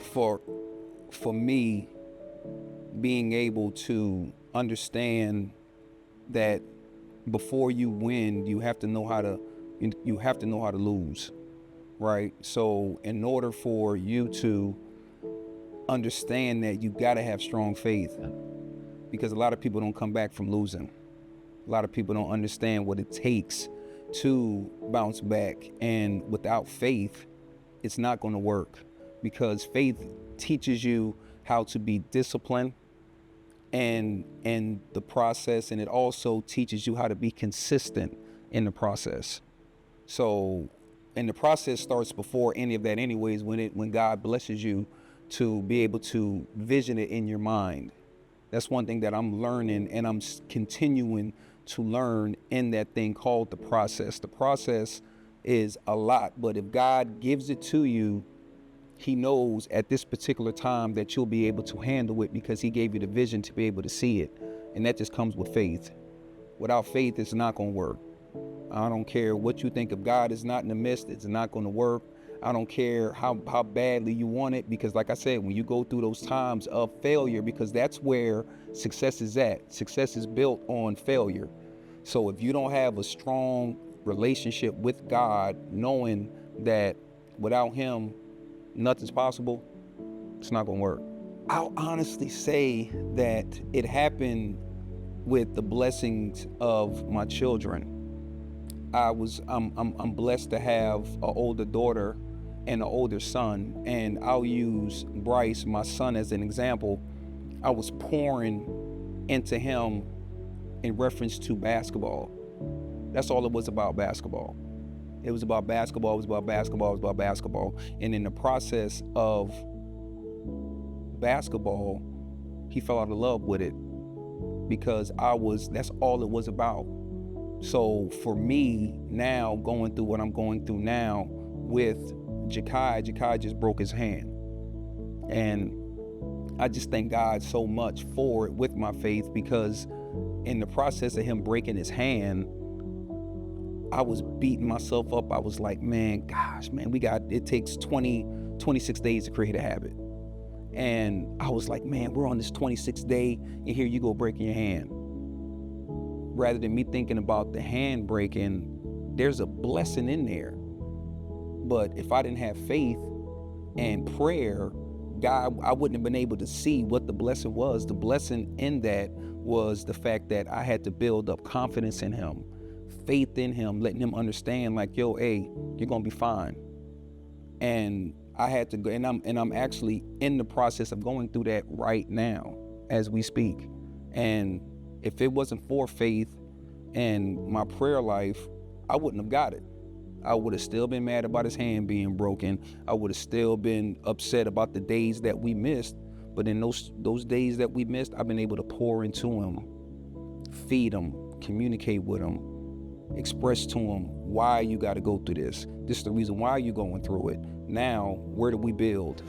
for me, being able to understand that before you win, you have to know how to lose, right? So in order for you to understand that, you got to have strong faith, because a lot of people don't come back from losing. A lot of people don't understand what it takes to bounce back, and without faith, it's not going to work, because faith teaches you how to be disciplined and the process, and it also teaches you how to be consistent in the process. So, and the process starts before any of that anyways, when God blesses you to be able to vision it in your mind. That's one thing that I'm learning, and I'm continuing to learn in that thing called the process. The process is a lot, but if God gives it to you, he knows at this particular time that you'll be able to handle it, because he gave you the vision to be able to see it. And that just comes with faith. Without faith, it's not going to work. I don't care what you think. If God is not in the midst, it's not going to work. I don't care how badly you want it, because like I said, when you go through those times of failure, because that's where success is at. Success is built on failure. So if you don't have a strong relationship with God, knowing that without him, nothing's possible, it's not gonna work. I'll honestly say that it happened with the blessings of my children. I'm blessed to have an older daughter and an older son, and I'll use Bryce, my son, as an example. I was pouring into him in reference to basketball. That's all it was about, basketball. It was about basketball, it was about basketball, it was about basketball. And in the process of basketball, he fell out of love with it, because that's all it was about. So for me now, going through what I'm going through now with Jakai just broke his hand. And I just thank God so much for it with my faith, because in the process of him breaking his hand, I was beating myself up. I was like, man, it takes 26 days to create a habit. And I was like, man, we're on this 26th day, and here you go breaking your hand. Rather than me thinking about the hand breaking, there's a blessing in there. But if I didn't have faith and prayer, God, I wouldn't have been able to see what the blessing was. The blessing in that was the fact that I had to build up confidence in him, faith in him, letting him understand, like, yo, hey, you're gonna be fine. And I had to go, and I'm actually in the process of going through that right now as we speak. And if it wasn't for faith and my prayer life, I wouldn't have got it. I would have still been mad about his hand being broken. I would have still been upset about the days that we missed. But in those days that we missed, I've been able to pour into him, feed him, communicate with him, express to him why you got to go through this. This is the reason why you're going through it. Now, where do we build?